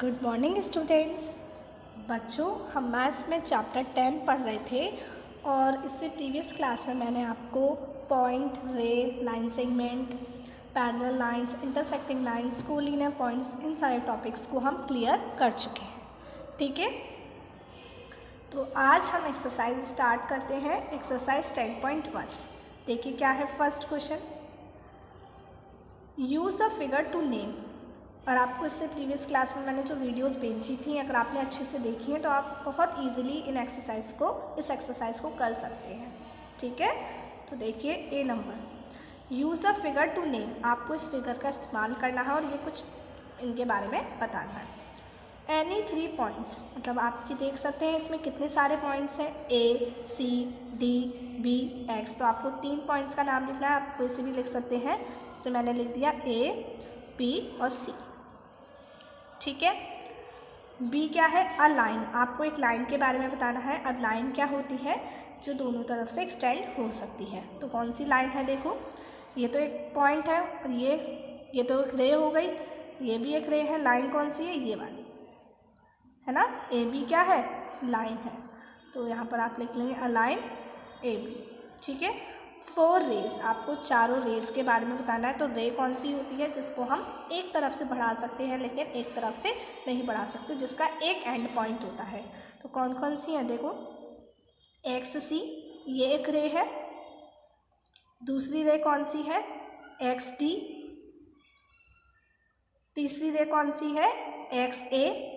Good morning students. बच्चों, हम maths में चैप्टर 10 पढ़ रहे थे और इससे प्रीवियस क्लास में मैंने आपको point, ray, line segment, parallel lines, intersecting lines, collinear points, इन सारे टॉपिक्स को हम क्लियर कर चुके हैं। ठीक है, तो आज हम एक्सरसाइज स्टार्ट करते हैं। एक्सरसाइज 10.1 देखिए क्या है। First question, use a figure to name. और आपको इससे प्रीवियस क्लास में मैंने जो वीडियोस भेजी थी, अगर आपने अच्छे से देखी हैं तो आप बहुत इजीली इस एक्सरसाइज को कर सकते हैं। ठीक है, तो देखिए a number, use a figure to name. आपको इस फिगर का इस्तेमाल करना है और ये कुछ इनके बारे में बताना है। एनी 3 पॉइंट्स, मतलब आप ये देख सकते हैं इसमें कितने सारे पॉइंट्स हैं, ए, सी, डी, बी, एक्स। तो आपको 3 पॉइंट्स का नाम लिखना है। आप कोई से भी लिख सकते हैं, जैसे मैंने लिख दिया ए, बी और सी। ठीक है, बी क्या है, अ लाइन। आपको एक लाइन के बारे में बताना है। अब लाइन क्या होती है, जो दोनों तरफ से एक्सटेंड हो सकती है। तो कौन सी लाइन है, देखो ये तो एक पॉइंट है और ये तो एक रे हो गई, ये भी एक रे है। लाइन कौन सी है, ये वाली है ना। ए बी क्या है, लाइन है। तो यहाँ पर आप लिख लेंगे अ लाइन ए बी। ठीक है, 4 रेज, आपको चारों रेज के बारे में बताना है। तो रे कौन सी होती है, जिसको हम एक तरफ से बढ़ा सकते हैं लेकिन एक तरफ से नहीं बढ़ा सकते, जिसका एक एंड पॉइंट होता है। तो कौन कौन सी हैं, देखो एक्स सी, ये एक रे है। दूसरी रे कौन सी है, एक्स डी। तीसरी रे कौन सी है, एक्स ए।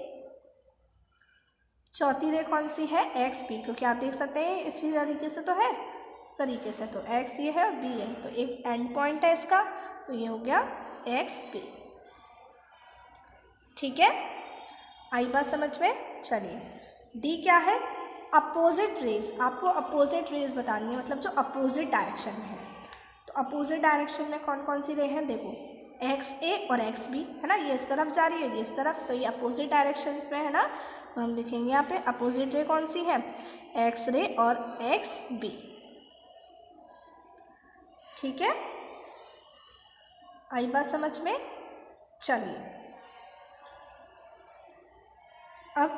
चौथी रे कौन सी है, एक्स बी। क्योंकि आप देख सकते हैं इसी तरीके से तो है, इस तरीके से। तो एक्स ये है और बी है, तो एक एंड पॉइंट है इसका, तो ये हो गया एक्स बी। ठीक है, आई बात समझ में। चलिए, डी क्या है, अपोजिट रेज। आपको अपोजिट रेज बतानी है, मतलब जो अपोजिट डायरेक्शन में है। तो अपोजिट डायरेक्शन में कौन कौन सी रे हैं, देखो एक्स ए और एक्स बी है ना। ये इस तरफ जा रही है, ये इस तरफ, तो ये अपोजिट डायरेक्शंस में है ना। तो हम लिखेंगे यहाँ पे अपोजिट रे कौन सी है, एक्स रे और एक्स बी। ठीक है, आई बात समझ में। चलिए, अब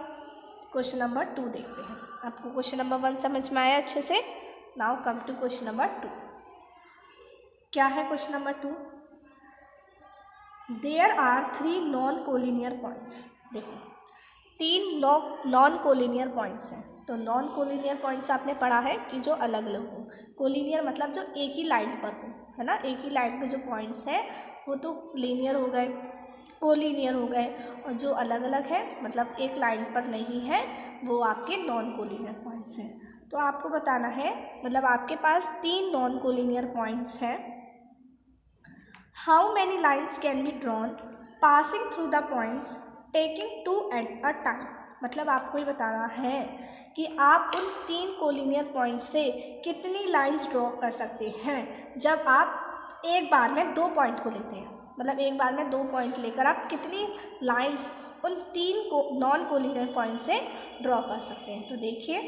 क्वेश्चन नंबर 2 देखते हैं। आपको क्वेश्चन नंबर 1 समझ में आया अच्छे से। Now come to question number 2। क्या है question number 2, there are 3 non collinear points. देखो 3 नॉन कोलिनियर पॉइंट्स हैं। तो नॉन कोलिनियर पॉइंट्स आपने पढ़ा है कि जो अलग अलग हो। कोलिनियर मतलब जो एक ही लाइन पर हो, है ना। एक ही लाइन पे जो पॉइंट्स हैं वो तो लीनियर हो गए, कोलिनियर हो गए। और जो अलग अलग है, मतलब एक लाइन पर नहीं है, वो आपके नॉन कोलिनियर पॉइंट्स हैं। तो आपको बताना है, मतलब आपके पास 3 नॉन कोलिनियर पॉइंट्स हैं। How many lines can be drawn passing through the points taking 2 at a time. मतलब आपको ये बताना है कि आप उन 3 कोलिनियर पॉइंट से कितनी लाइंस ड्रॉ कर सकते हैं जब आप एक बार में 2 पॉइंट को लेते हैं। मतलब एक बार में 2 पॉइंट लेकर आप कितनी लाइंस उन 3 नॉन कोलिनियर पॉइंट से ड्रॉ कर सकते हैं। तो देखिए,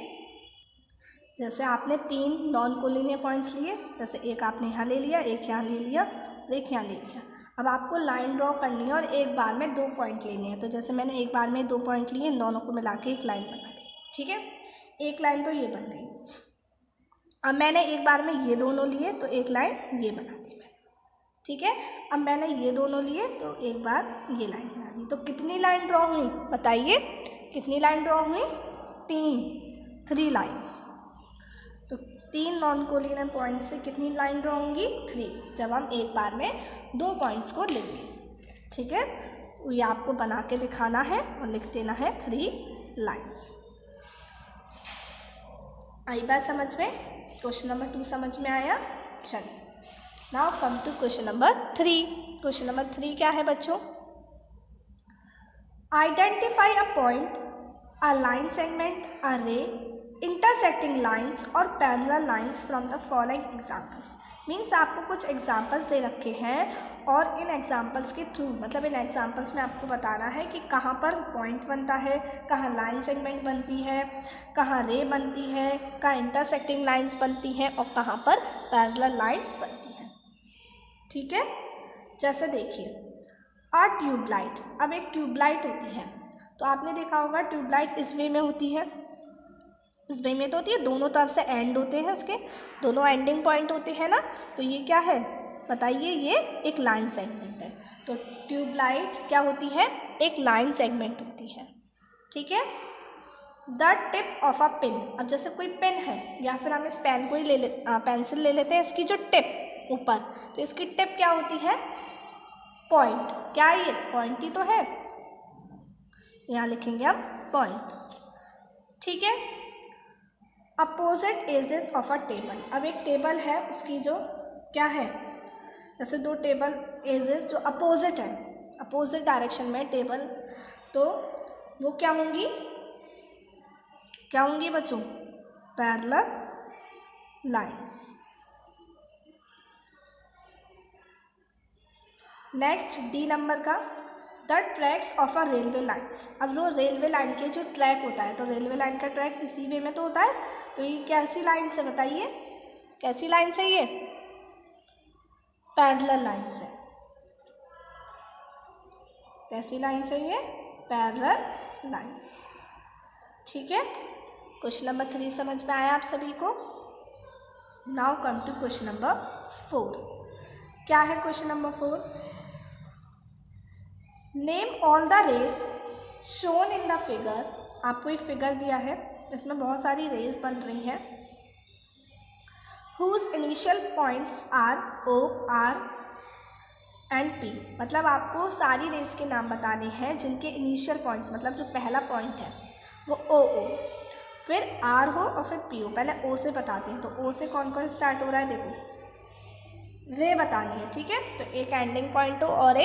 जैसे आपने 3 नॉन कोलिनियर पॉइंट्स लिए, जैसे एक आपने यहाँ ले लिया, एक यहाँ ले लिया, एक यहाँ ले लिया। अब आपको लाइन ड्रॉ करनी है और एक बार में 2 पॉइंट लेने हैं। तो जैसे मैंने एक बार में 2 पॉइंट लिए, दोनों को मिला के एक लाइन बना दी। ठीक है, एक लाइन तो ये बन गई। अब मैंने एक बार में ये दोनों लिए तो एक लाइन ये बना दी मैंने। ठीक है, अब मैंने ये दोनों लिए तो एक बार ये लाइन बना दी। तो कितनी लाइन ड्रॉ हुई, बताइए कितनी लाइन ड्रॉ हुई, 3 लाइन्स। तो 3 नॉन कोलिनियर पॉइंट से कितनी लाइन ड्रॉ होंगी, 3, जब हम एक बार में 2 पॉइंट्स को लेंगे। ठीक है, ये आपको बना के दिखाना है और लिख देना है 3 लाइन्स। आई बात समझ में। क्वेश्चन नंबर 2 समझ में आया। चलिए, now come to question number 3। Question number 3 क्या है बच्चों, identify a point, a line segment, a ray, intersecting lines और parallel lines from the following examples. Means आपको कुछ एग्जाम्पल्स दे रखे हैं और इन एग्जाम्पल्स के थ्रू, मतलब इन एग्जाम्पल्स में आपको बताना है कि कहाँ पर पॉइंट बनता है, कहाँ लाइन सेगमेंट बनती है, कहाँ रे बनती है, कहाँ इंटरसेक्टिंग लाइंस बनती हैं और कहाँ पर पैरेलल लाइंस बनती हैं। ठीक है, जैसे देखिए अ ट्यूबलाइट। अब एक ट्यूबलाइट होती है, तो आपने देखा होगा ट्यूबलाइट इस वे में होती है, इस वे में तो होती है, दोनों तरफ से एंड होते हैं, उसके दोनों एंडिंग पॉइंट होते हैं ना। तो ये क्या है बताइए, ये एक लाइन सेगमेंट है। तो ट्यूबलाइट क्या होती है, एक लाइन सेगमेंट होती है, ठीक है। The tip of a pen, अब जैसे कोई पेन है या फिर हम इस पेन को ही पेंसिल ले लेते हैं, इसकी जो टिप ऊपर, तो इसकी टिप क्या होती है, पॉइंट। क्या ये पॉइंट ही तो है, यहाँ लिखेंगे अब पॉइंट, ठीक है। Opposite edges of a table, अब एक टेबल है, उसकी जो क्या है, जैसे दो टेबल एजेस जो अपोजिट है, अपोजिट डायरेक्शन में टेबल, तो वो क्या होंगी, क्या होंगी बच्चों, parallel lines. Next D number का, the tracks of a railway lines, अब जो रेलवे लाइन के जो ट्रैक होता है, तो रेलवे लाइन का ट्रैक इसी वे में तो होता है, तो ये कैसी लाइन से बताइए, कैसी लाइन से, ये पैरेलल लाइन से, कैसी लाइन से, ये पैरेलल लाइंस, ठीक है। क्वेश्चन नंबर 3 समझ में आया आप सभी को। Now come to question number 4। क्या है question number 4, name all the rays shown in the figure, आपको एक फिगर दिया है, इसमें बहुत सारी रेस बन रही हैं, whose initial points are O R and P, मतलब आपको सारी रेस के नाम बताने हैं जिनके इनिशियल पॉइंट्स, मतलब जो पहला पॉइंट है वो ओ, फिर आर हो और फिर पी हो। पहले ओ से बताते हैं, तो ओ से कौन कौन स्टार्ट हो रहा है, देखो रे बतानी है, ठीक है। तो एक एंडिंग पॉइंट हो और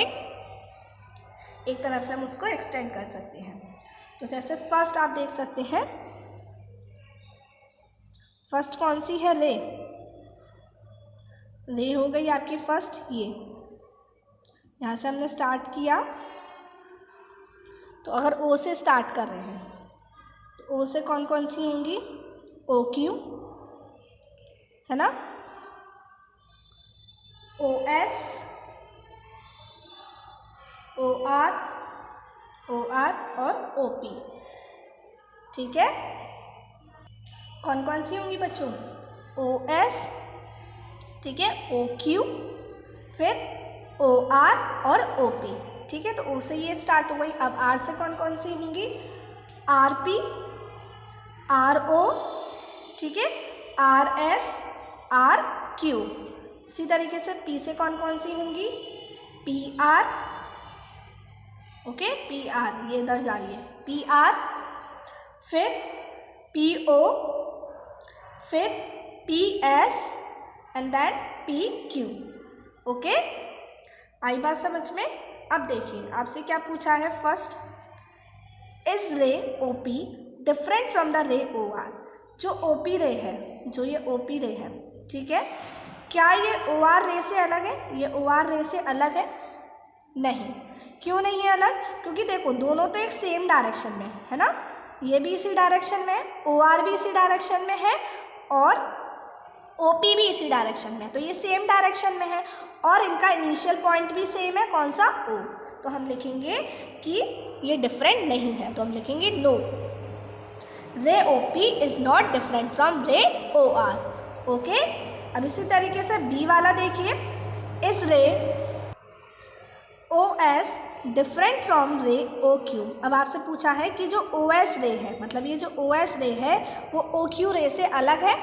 एक तरफ से हम उसको एक्सटेंड कर सकते हैं। तो जैसे फर्स्ट आप देख सकते हैं, फर्स्ट कौन सी है, रे, रे हो गई आपकी फर्स्ट, ये यहाँ से हमने स्टार्ट किया, तो अगर ओ से स्टार्ट कर रहे हैं तो ओ से कौन कौन सी होंगी, ओ क्यू है ना, ओ एस, ओ आर और ओ पी, ठीक है। कौन कौन सी होंगी बच्चों, ओ एस, ठीक है, ओ क्यू, फिर ओ आर और ओ पी, ठीक है। तो ओ से ये स्टार्ट हो गई। अब आर से कौन कौन सी होंगी, आर पी, आर ओ, ठीक है, आर एस, आर क्यू। इसी तरीके से पी से कौन कौन सी होंगी, P R, okay, P R, ये इधर जा रही है, पी आर, फिर पी ओ, फिर P S and then P Q, okay. आई बात समझ में। अब देखिए आपसे क्या पूछा है, first, is ray O P different from the ray O are, जो ओ पी रे है, जो ये ओ पी रे है, ठीक है, क्या ये ओ आर रे से अलग है, ये ओ आर रे से अलग है, नहीं। क्यों नहीं है अलग, क्योंकि देखो दोनों तो एक सेम डायरेक्शन में है ना, ये भी इसी डायरेक्शन में है, ओ आर भी इसी डायरेक्शन में है और ओ पी भी इसी डायरेक्शन में है, तो ये सेम डायरेक्शन में है और इनका इनिशियल पॉइंट भी सेम है, कौन सा, ओ। तो हम लिखेंगे कि ये डिफरेंट नहीं है, तो हम लिखेंगे no, ray O P is not different from ray O are, okay. अब इसी तरीके से बी वाला देखिए, इस रे O S different from ray O Q. अब आपसे पूछा है कि जो ओ एस रे है, मतलब ये जो ओ एस रे है वो ओ क्यू रे से अलग है,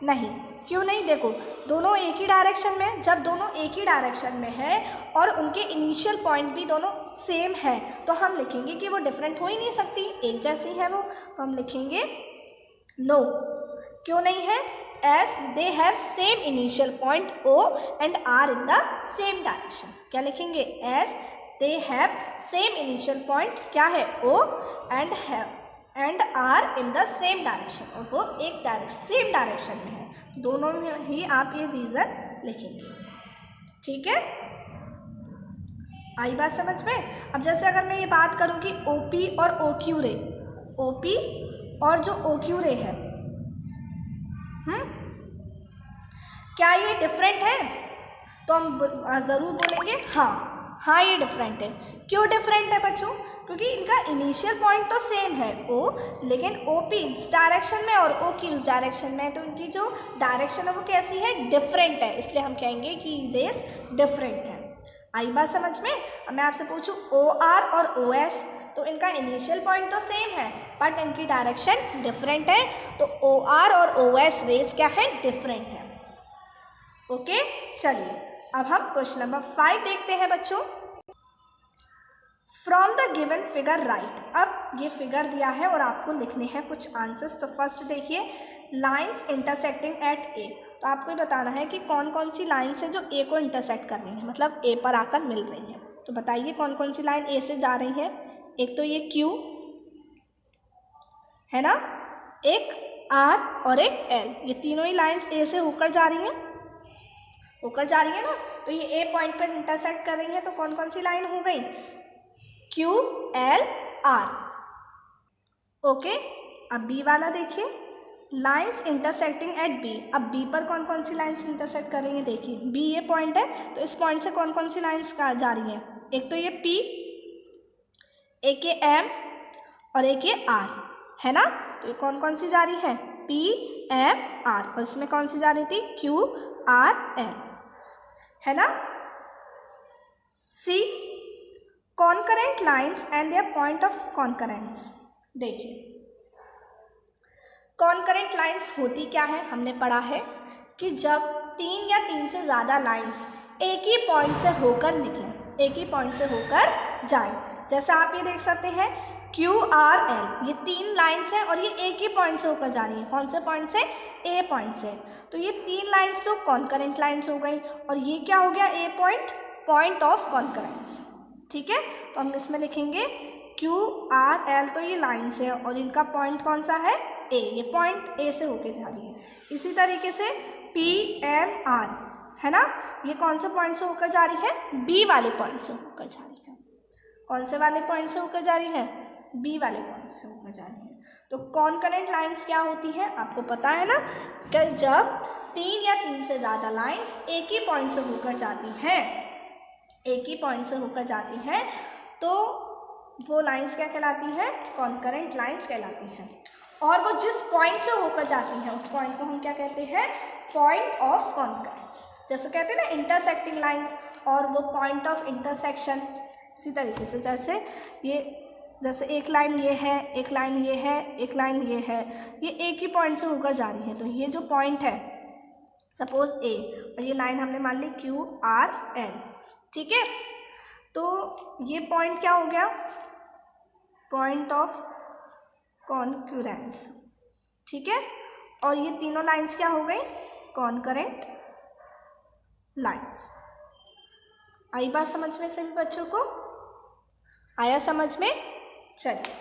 नहीं। क्यों नहीं, देखो दोनों एक ही डायरेक्शन में, जब दोनों एक ही डायरेक्शन में है और उनके इनिशियल पॉइंट भी दोनों सेम है, तो हम लिखेंगे कि वो डिफरेंट हो ही नहीं सकती, एक जैसी है वो, तो हम लिखेंगे नो। क्यों नहीं है, as they have same initial point O and R in the same direction. क्या लिखेंगे, as they have same initial point, क्या है, O and R in the same direction, और वो एक सेम डायरेक्शन में है, दोनों में ही आप ये रीज़न लिखेंगे, ठीक है। आई बात समझ में। अब जैसे अगर मैं ये बात करूं कि ओ पी और ओ क्यू रे, ओ पी और जो ओ क्यू रे है, क्या ये डिफरेंट है, तो हम ज़रूर बोलेंगे हाँ ये डिफरेंट है। क्यों डिफरेंट है बच्चों, क्योंकि इनका इनिशियल पॉइंट तो सेम है O, लेकिन OP इस डायरेक्शन में और OQ उस डायरेक्शन में है, तो इनकी जो डायरेक्शन है वो कैसी है, डिफरेंट है, इसलिए हम कहेंगे कि रेस डिफरेंट है। आई बात समझ में। अब मैं आपसे पूछूं OR और OS, तो इनका इनिशियल पॉइंट तो सेम है बट इनकी डायरेक्शन डिफरेंट है, तो OR और OS रेस क्या है, डिफरेंट है। ओके, चलिए अब हम क्वेश्चन नंबर 5 देखते हैं बच्चों। From the given figure right. अब ये फिगर दिया है और आपको लिखने हैं कुछ आंसर्स। तो फर्स्ट देखिए, लाइंस इंटरसेक्टिंग एट ए। तो आपको बताना है कि कौन कौन सी लाइन्स हैं जो ए को इंटरसेक्ट कर रही हैं, मतलब ए पर आकर मिल रही हैं। तो बताइए कौन कौन सी लाइन ए से जा रही हैं। एक तो ये Q है ना, एक R और एक L, ये तीनों ही लाइन्स ए से होकर जा रही हैं, ना। तो ये ए पॉइंट पर इंटरसेक्ट कर रही है, तो कौन कौन सी लाइन हो गई, Q L R। ओके, अब बी वाला देखिए, लाइन्स इंटरसेक्टिंग एट बी। अब बी पर कौन कौन सी लाइन्स इंटरसेक्ट कर रही हैं, देखिए बी ये पॉइंट है, तो इस पॉइंट से कौन कौन सी लाइन्स जा रही हैं, एक तो ये P, एक ये M और एक ये R है ना। तो ये कौन कौन सी जा रही है, P M R, और इसमें कौन सी जा रही थी, Q R L है ना। C, concurrent lines and their point of concurrence. देखिए कॉन्करेंट लाइन्स होती क्या है, हमने पढ़ा है कि जब 3 या 3 से ज़्यादा लाइन्स एक ही पॉइंट से होकर निकलें, एक ही पॉइंट से होकर जाएं। जैसा आप ये देख सकते हैं Q R L, ये 3 लाइन्स हैं और ये एक ही पॉइंट से होकर जा रही हैं। कौन से पॉइंट से, A पॉइंट से। तो ये 3 लाइन्स तो कॉन्करेंट लाइन्स हो गई, और ये क्या हो गया, A point, point of concurrence. ठीक है, तो हम इसमें लिखेंगे Q R L, तो ये लाइन्स है और इनका पॉइंट कौन सा है, A, ये पॉइंट A से होके जा रही है। इसी तरीके से P M R है ना, ये कौन से पॉइंट से होकर जा रही है, B वाले पॉइंट से होकर जा रही है। कौन से वाले पॉइंट से होकर जा रही है, B वाले पॉइंट से होकर जा रही है। तो कॉन्करेंट लाइन्स क्या होती है, आपको पता है ना, कि जब 3 या 3 से ज़्यादा लाइन्स एक ही पॉइंट से होकर जाती हैं, एक ही पॉइंट से होकर जाती हैं, तो वो लाइन्स क्या कहलाती हैं, कॉन्करेंट लाइन्स कहलाती हैं। और वो जिस पॉइंट से होकर जाती हैं उस पॉइंट को हम क्या कहते हैं, पॉइंट ऑफ कॉन्करेंस। जैसे कहते हैं ना इंटरसेक्टिंग लाइन्स, और वो पॉइंट ऑफ इंटरसेक्शन। इसी तरीके से जैसे एक लाइन ये है, एक लाइन ये है, एक लाइन ये है, ये एक ही पॉइंट से होकर जा रही है। तो ये जो पॉइंट है सपोज A, और ये लाइन हमने मान ली Q R L, ठीक है। तो ये पॉइंट क्या हो गया, पॉइंट ऑफ कॉन्करेंस, ठीक है। और ये तीनों लाइंस क्या हो गई, कॉन्करेंट लाइंस। आई बात समझ में सभी बच्चों को, आया समझ में। चलिए,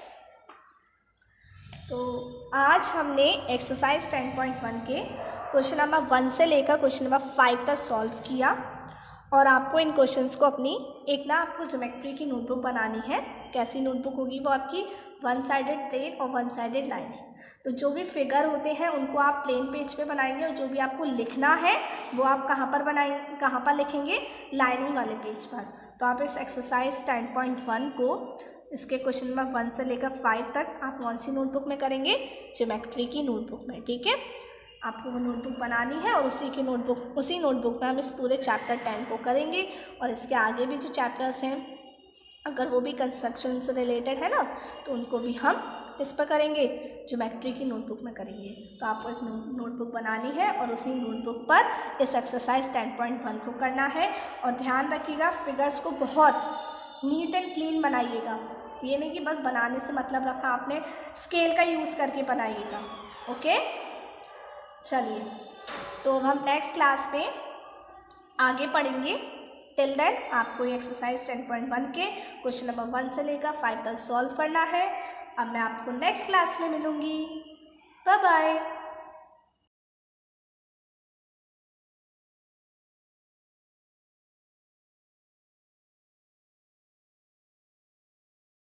तो आज हमने एक्सरसाइज 10.1 के क्वेश्चन नंबर 1 से लेकर क्वेश्चन नंबर 5 तक सॉल्व किया, और आपको इन क्वेश्चंस को अपनी आपको ज्योमेट्री की नोटबुक बनानी है। कैसी नोटबुक होगी वो, आपकी 1 साइडेड प्लेन और 1 साइडेड लाइन है। तो जो भी फिगर होते हैं उनको आप प्लेन पेज पे बनाएंगे, और जो भी आपको लिखना है वो आप कहाँ पर बनाएंगे, कहाँ पर लिखेंगे, लाइनिंग वाले पेज पर। तो आप इस एक्सरसाइज 10.1 को, इसके क्वेश्चन नंबर 1 से लेकर 5 तक आप कौन सी नोटबुक में करेंगे, ज्योमेट्री की नोटबुक में, ठीक है। आपको वो नोटबुक बनानी है, और उसी नोटबुक में हम इस पूरे चैप्टर 10 को करेंगे, और इसके आगे भी जो चैप्टर्स हैं अगर वो भी कंस्ट्रक्शन से रिलेटेड है ना, तो उनको भी हम इस पर करेंगे, ज्योमेट्री की नोटबुक में करेंगे। तो आपको एक नोटबुक बनानी है, और उसी नोटबुक पर इस एक्सरसाइज 10.1 को करना है। और ध्यान रखिएगा, फिगर्स को बहुत नीट एंड क्लीन बनाइएगा। ये नहीं कि बस बनाने से मतलब रखा आपने, स्केल का यूज़ करके बनाइएगा, ओके। चलिए, तो अब हम नेक्स्ट क्लास में आगे पढ़ेंगे। टिल देन आपको ये एक्सरसाइज 10.1 के क्वेश्चन नंबर 1 से लेकर 5 तक सॉल्व करना है। अब मैं आपको नेक्स्ट क्लास में मिलूँगी। Bye bye.